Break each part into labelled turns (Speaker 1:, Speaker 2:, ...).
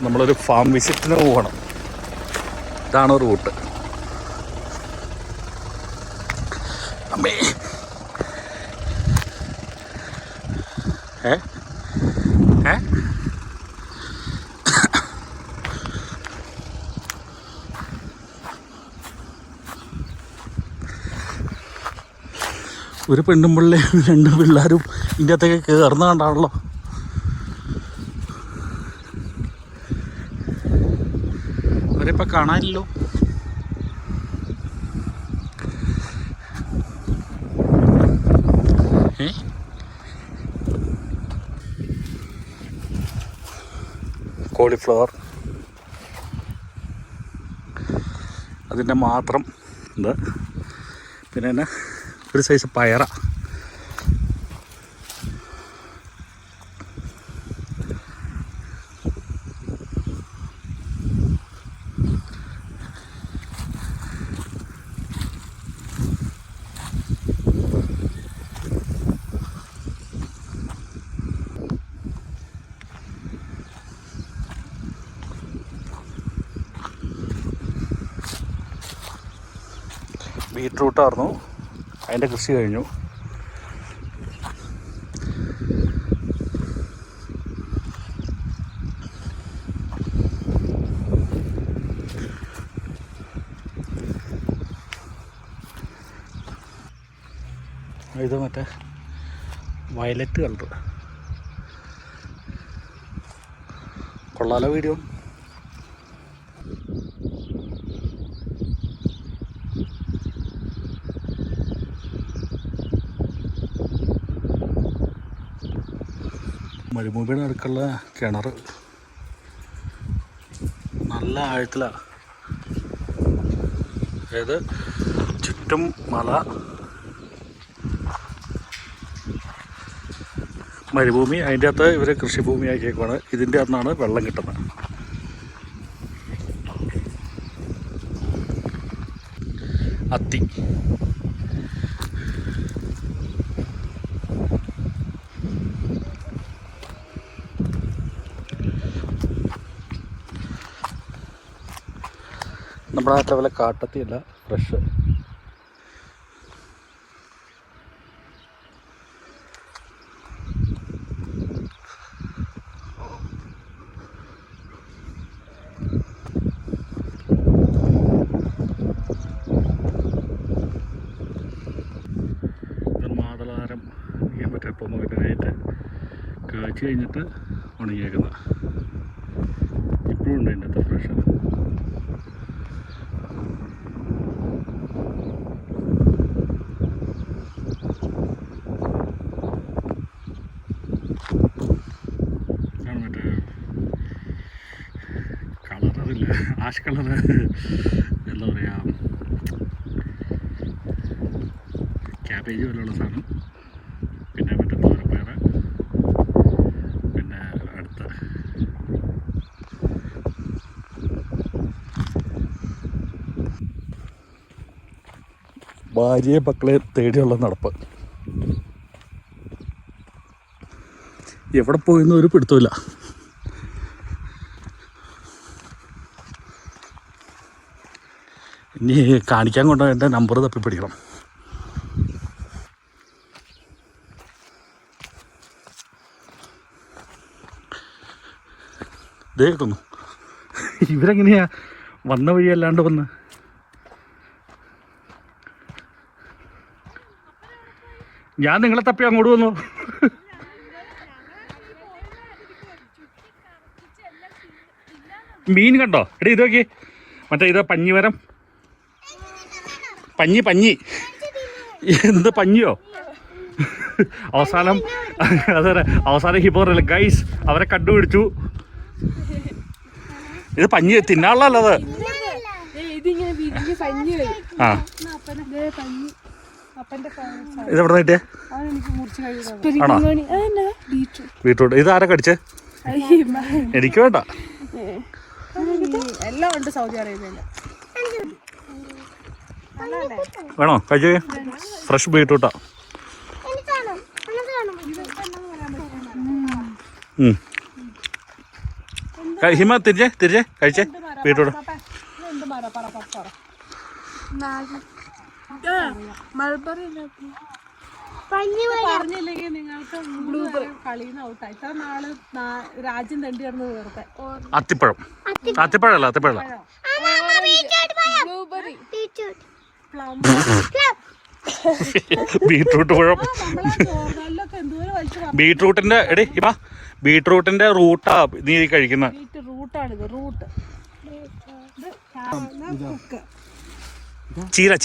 Speaker 1: നമ്മളൊരു ഫാം വിസിറ്റിന് പോകണം. ഇതാണ് റൂട്ട്. അമ്മേ ഒരു പെണ്ണും പിള്ളേരും 2 പിള്ളേരും ഇതിൻ്റെ അകത്തേക്ക് കയറുന്ന കണ്ടാണല്ലോ. അവരിപ്പോൾ കാണാനില്ലല്ലോ. കോളിഫ്ലവർ അതിൻ്റെ മാത്രം ഇത്. പിന്നെ തന്നെ ഒരു സൈസ് പയറ. ബീറ്റ്റൂട്ടായിരുന്നു, അതിൻ്റെ കൃഷി കഴിഞ്ഞു. ഇത് മറ്റേ വയലറ്റ് കളർ കൊള്ളാലോ വീഡിയോ. മരുഭൂമിയുടെ അടുക്കുള്ള കിണർ നല്ല ആഴത്തിലാണ്. അതായത് ചുറ്റും മല, മരുഭൂമി, അതിൻ്റെ അകത്ത് ഇവർ കൃഷിഭൂമി ആക്കിയേക്കുവാണ്. ഇതിൻ്റെ അകത്താണ് വെള്ളം കിട്ടുന്നത്. അത്തി നമ്മുടെ നാട്ടിലെ പോലെ കാട്ടത്തിയല്ല, ഫ്രഷ്. മാതളാരം ചെയ്യാൻ പറ്റും. ഇപ്പോൾ നോക്കിയിട്ട് കാഴ്ച കഴിഞ്ഞിട്ട് ഉണങ്ങിയേക്കുന്ന ഇപ്പോഴും ഉണ്ട് അതിൻ്റെ അകത്ത് ഫ്രഷ്. കളറില്ല, ആഷ് കളർ, എന്താ പറയുക, ക്യാബേജ് പോലെയുള്ള സാധനം. പിന്നെ മറ്റേ തോരപ്പയർ, പിന്നെ അടുത്ത ഭാര്യയെ മക്കളെ തേടിയുള്ള നടപ്പ്. എവിടെ പോയെന്ന് ഒരു പിടുത്തമില്ല. ഇനി കാണിക്കാൻ കൊണ്ട് എൻ്റെ നമ്പർ തപ്പിപ്പിടിക്കണം. ഇതേ കിട്ടുന്നു. ഇവരെങ്ങനെയാ വന്ന വഴി അല്ലാണ്ട് വന്ന്? ഞാൻ നിങ്ങളെ തപ്പി അങ്ങോട്ട് വന്നു. മീൻ കണ്ടോ? എടേ ഇത് നോക്കി, മറ്റേ ഇത് പഞ്ഞിമരം, പഞ്ഞി എന്ത് പഞ്ഞിയോ? അവസാനം അവസാനം ഹിബോറല്ലേ ഗൈസ്, അവരെ കണ്ടുപിടിച്ചു. ഇത് പഞ്ഞി തിന്നാനുള്ളതല്ലത്. ആ ഇതെവിടെ കിട്ടിയ ആണോ? ബീട്രൂട്ട്. ഇത് ആരാ കടിച്ചേ? എനിക്ക് വേണ്ട.
Speaker 2: എല്ലാം ഉണ്ട് സൗദി അറേബ്യയിൽ.
Speaker 1: വേണോ? കഴിച്ചേ. ഫ്രഷ് ബീട്രൂട്ടാ. ഹിമ തിരിച്ചേ കഴിച്ചേ ബീട്രൂട്ട്.
Speaker 2: പറഞ്ഞില്ലെങ്കിൽ നിങ്ങൾക്ക് ബ്ലൂബെറി കളിന്ന് ഔട്ടായി. ഇത്ര നാള് രാജ്യം തണ്ടി കിടന്ന് വേർത്തെ.
Speaker 1: അത്തിപ്പഴം അല്ല
Speaker 2: ബ്ലൂബെറി,
Speaker 1: ബീട്രൂട്ട് പഴം. ബീട്രൂട്ടിന്റെ ഹിമ ബീട്രൂട്ടിന്റെ റൂട്ടാ നീ കഴിക്കുന്ന.
Speaker 2: റൂട്ടാണിത്, റൂട്ട്.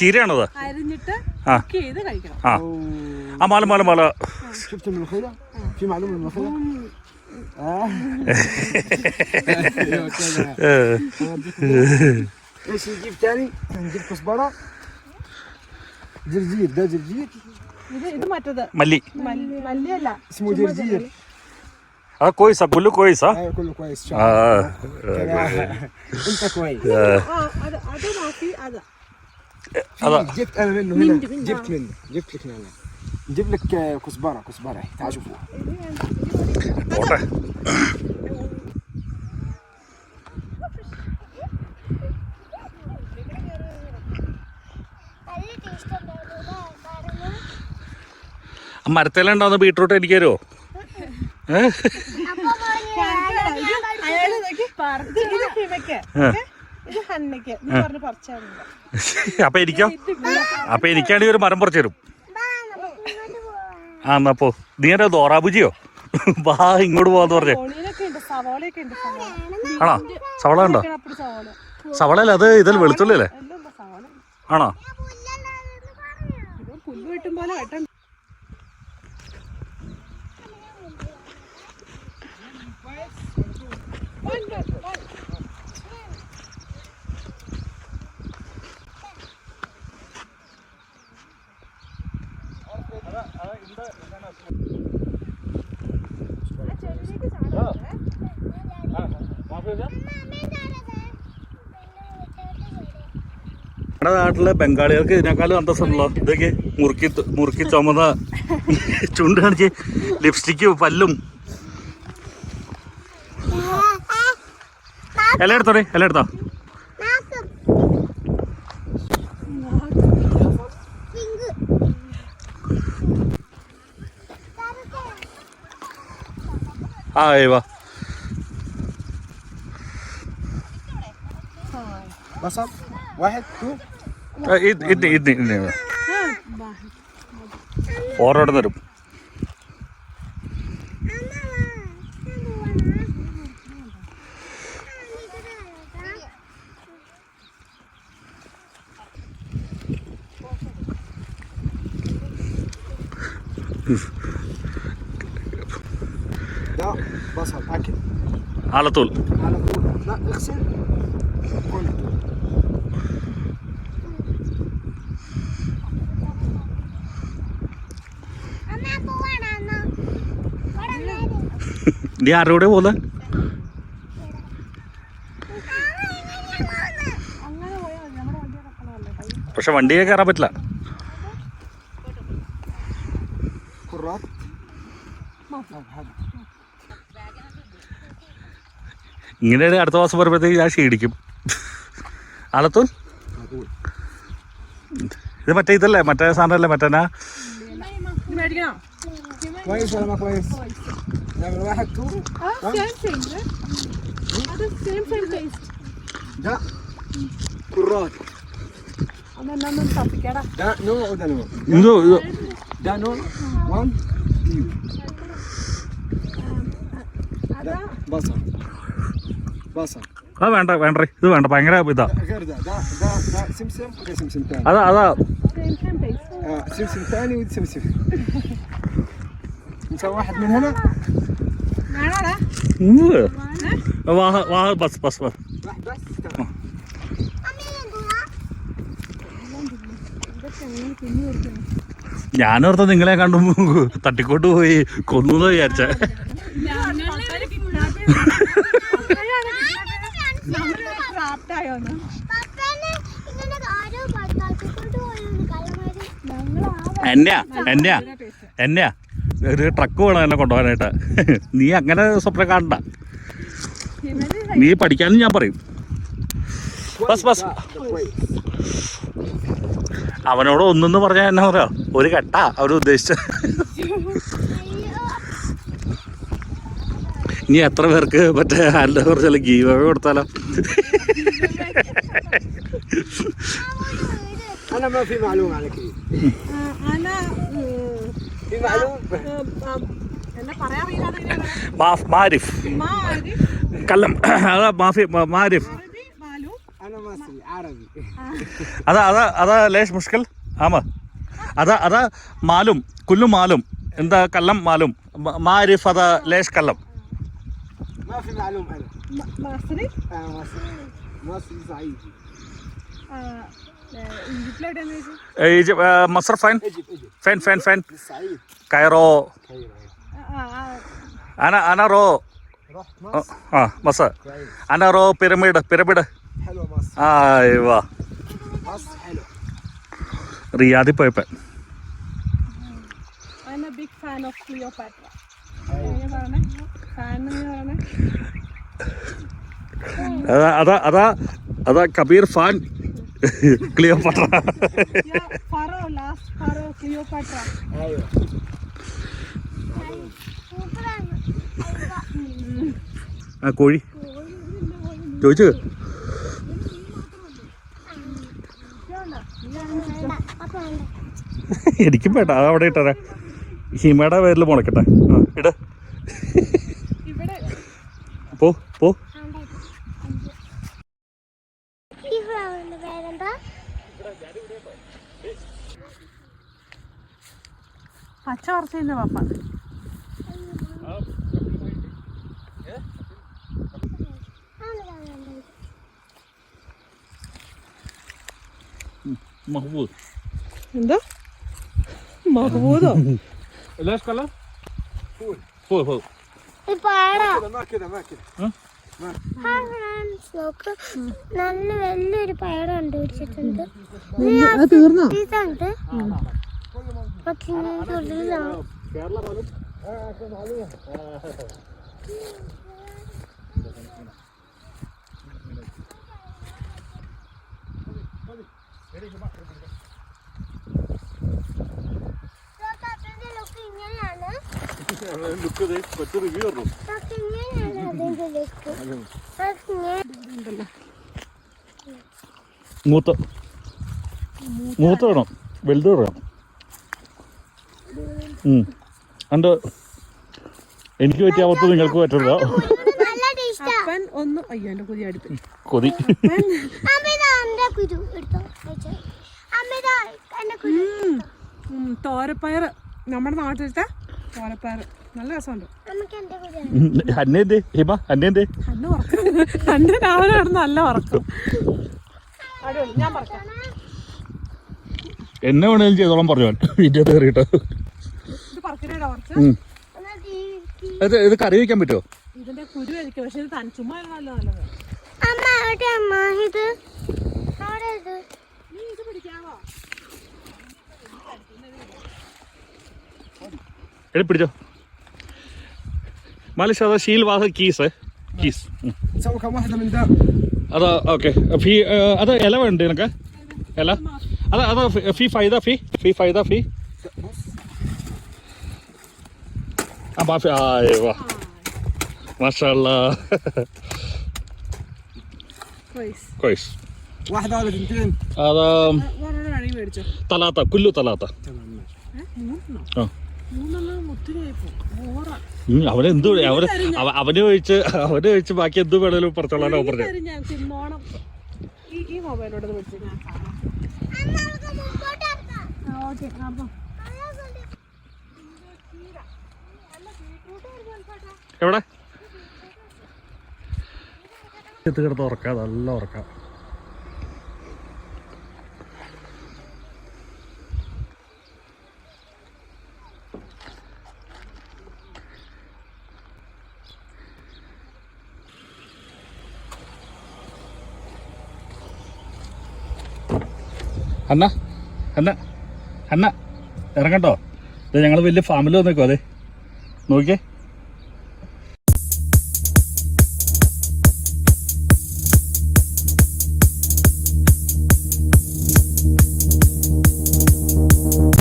Speaker 1: ചീരയാണത്.
Speaker 2: അരിഞ്ഞിട്ട് ചെയ്ത് കഴിക്കണം.
Speaker 1: ആ മാല
Speaker 3: ايش نجيب ثاني؟ نجيب كزبره جرجير. ده جرجير.
Speaker 2: ഇത് മറ്റത്
Speaker 1: മല്ലി.
Speaker 2: മല്ലിയല്ല,
Speaker 3: اسمه جرجير.
Speaker 1: كويسة كله كويس ها؟
Speaker 3: ايوه كله كويس. انت كويس.
Speaker 2: അത് നോക്കി അത്
Speaker 3: جبت انا منه هنا. جبت لك هنا. نجيب لك كزبره تعال شوفوها.
Speaker 1: മരത്തിലുണ്ടാവുന്ന ബീട്രൂട്ട് എനിക്ക് തരുമോ? അപ്പൊ എനിക്കാണെങ്കിൽ ഒരു മരം പറിച്ചു തരും. ആ എന്നാ പോ. നീ എന്താ ദോറാബുജിയോ? വാ ഇങ്ങോട്ട് പോവാന്ന് പറഞ്ഞേ. ആണോ? സവള ഉണ്ടോ? സവളല്ല, അത് ഇതിൽ വെളുത്തുള്ളി അല്ലേ? ആണോ?
Speaker 2: പുല്ല് വെട്ടും പോലെ വെട്ടം.
Speaker 1: നമ്മുടെ നാട്ടിലെ ബംഗാളികൾക്ക് ഇതിനേക്കാളും അന്തസ്സുണ്ടല്ലോ. ഇതൊക്കെ മുറുക്കി ചുമന്ന ചുണ്ട് കാണിച്ച് ലിപ്സ്റ്റിക്കും പല്ലും. ഇല എടുത്തോ. ആ വാ.
Speaker 3: بصل واحد 2.
Speaker 1: ഇത് ഓരോടെ തരും.
Speaker 3: ده بصل اكل
Speaker 1: على طول.
Speaker 3: لا اغسل كل.
Speaker 1: നീ ആരുടെ കൂടെ പോകുന്നത്? പക്ഷെ വണ്ടിയെ കയറാൻ പറ്റില്ല. ഇങ്ങനെ അടുത്ത മാസം പറയുമ്പോഴത്തേക്ക് ഞാൻ ക്ഷീണിക്കും. ആലത്തൂർ ഇത് മറ്റേ ഇതല്ലേ, മറ്റേ സാധനമല്ലേ, മറ്റേനാ
Speaker 3: كويس ولا ما كويس؟ نعمل واحد 2. ده كرات. ده نوع وده نوع. ده نوع 1 2. ده بصل.
Speaker 1: വേണ്ട ഇത് വേണ്ട, ഭയങ്കര ഇതാ.
Speaker 3: غير ده سمسم وده سمسم ثاني.
Speaker 1: അതാ
Speaker 3: سمسم ثاني وده سمسم. نسوي واحد من هنا.
Speaker 1: بس
Speaker 3: واحد بس.
Speaker 1: ഞാനോർത്ത നിങ്ങളെ കണ്ടു തട്ടിക്കോട്ട് പോയി കൊന്നു വിചാരിച്ച. എന്നെയാ ഒരു ട്രക്ക് വേണം എന്നെ കൊണ്ടുപോകാനായിട്ട്. നീ അങ്ങനെ സ്വപ്നം കാണണ്ട. നീ പഠിക്കാനും ഞാൻ പറയും. Bus bus. അവനോട് ഒന്നെന്ന് പറഞ്ഞാൽ എന്നാ പറയാ, ഒരു കെട്ടാ അവർ ഉദ്ദേശിച്ച. ഇനി എത്ര പേർക്ക് മറ്റേ ഹാൻഡ് കുറച്ചല്ല ഗീവ് അവേ കൊടുത്താലോ?
Speaker 3: انا ما في معلومه على كذا.
Speaker 2: انا
Speaker 3: في معلومه
Speaker 2: എന്നാ പറയാ
Speaker 1: മാരിഫ് കല്ലം. അതാ മാഫി മാരിഫ്.
Speaker 3: انا مصري عربي.
Speaker 1: അതാ ലേശ് മുഷ്കൽ ആമാ. അതാ മാലും കുല്ലു മാലും എന്താ കല്ലം മാലും മാരിഫ് അതാ ലേശ് കല്ലം.
Speaker 3: ما في معلومه انا
Speaker 2: മസ്രി
Speaker 3: مصري مصري صعيدي.
Speaker 2: ഈജിപ്തിലെവിടെയാന്ന് ചോദിച്ചു.
Speaker 1: മസർ ഫൈൻ
Speaker 3: اجيب
Speaker 1: ഫൈൻ
Speaker 3: الصعيد
Speaker 1: കൈറോ
Speaker 3: خير.
Speaker 1: അന റോ
Speaker 3: روح مصر
Speaker 1: മസർ
Speaker 3: كويس.
Speaker 1: അന റോ പിരമിഡ്
Speaker 3: حلوه مصر.
Speaker 1: വാ.
Speaker 3: مصر حلو.
Speaker 1: റിയാദിൽ പോയപ്പോ
Speaker 2: I'm a big fan of Cleopatra. എങ്ങനെ പറഞ്ഞേ? ഫാൻ എന്ന് പറഞ്ഞേ?
Speaker 1: അതാ Kabir fan Cleopatra.
Speaker 2: Yeah, Pharaoh, last Pharaoh, Cleopatra.
Speaker 3: ايوه
Speaker 1: ആ കോഴി ചോദിച്ചു. എനിക്കും വേണ്ട, അത് അവിടെ ഇട്ടേ. ഹിമയുടെ പേരിൽ മുളക്കട്ടെ. ഇട്
Speaker 2: ഇവിടെ
Speaker 1: പോ പോ.
Speaker 2: പച്ച കുറച്ചില്ല പപ്പ.
Speaker 1: മഹബൂദ്
Speaker 2: എന്താ മഹബൂദോ?
Speaker 1: ليش كلام؟
Speaker 3: فول.
Speaker 1: فول
Speaker 3: ما كذا ما كذا.
Speaker 4: നല്ല വലിയൊരു പയർ കണ്ടുപിടിച്ചിട്ടുണ്ട്.
Speaker 2: തീർന്നോ?
Speaker 4: ഇതുണ്ട്
Speaker 1: മൂത്ത വേണം, വലുത് വേണം. എൻ്റെ എനിക്ക് പറ്റിയ അവത്ത് നിങ്ങൾക്ക് പറ്റില്ല.
Speaker 2: അപ്പൻ ഒന്ന് അയ്യോ എന്റെ പുതിയ അടുത്ത്
Speaker 1: കൊതി.
Speaker 2: തോരപ്പയർ, നമ്മുടെ നാട്ടിലത്തെ തോരപ്പയർ നല്ല രസമുണ്ട്.
Speaker 1: അന്നേന്തേ ഹിമ അന്നേന്തേ?
Speaker 2: അന്ന് ഉറക്കം, അന്ന് രാവിലെ കിടന്ന് നല്ല ഉറക്കം. അടിപൊളി. ഞാൻ പറയാം,
Speaker 1: എന്നെ വേണേലും ചെയ്തോളം പറഞ്ഞു വീട്ടിൽ കയറിയിട്ട്.
Speaker 2: ഇത് പറക്കിനേടാ കുറച്ച്.
Speaker 1: ഇത് കറി വയ്ക്കാൻ പറ്റുമോ?
Speaker 2: ഇതിന്റെ കുരു കഴിക്കും, പക്ഷെ ഇത് ചുമ്മാ നല്ലതാണ്. നീ ഇത് പിടിക്കാവോ?
Speaker 1: പിടിച്ചോ. معلش هذا شيل واحد كيس
Speaker 3: سوي كم واحده من ده.
Speaker 1: هذا اوكي في هذا يلا وين لك يلا هذا في فايده في فايده في ما في. ايوه ما شاء الله. كويس.
Speaker 3: واحده ولا بنتين؟
Speaker 1: هذا
Speaker 2: വേണമെങ്കിൽ മേടിച്ചോ.
Speaker 1: ثلاثه كله ثلاثه.
Speaker 2: മൂന്നെണ്ണോ? മൂന്നെണ്ണം ഒത്തിരി ആയിപ്പോ. ഓറാ.
Speaker 1: അവനെന്ത് അവന് ചോദിച്ച് ബാക്കി എന്ത് വേണേലും പറഞ്ഞോളാനോ പറഞ്ഞു.
Speaker 2: ഞാൻ തിന്നോണം. ഈ മൊബൈലോട് വെച്ച് ഞാൻ
Speaker 1: എവിടെ എത്ത് കിടന്ന് ഉറക്കാം, നല്ല ഉറക്കാം. അന്ന ഇറങ്ങട്ടോ. ഇത് ഞങ്ങൾ വലിയ ഫാമിലി വന്നേക്കോ. അതെ നോക്കിയേ.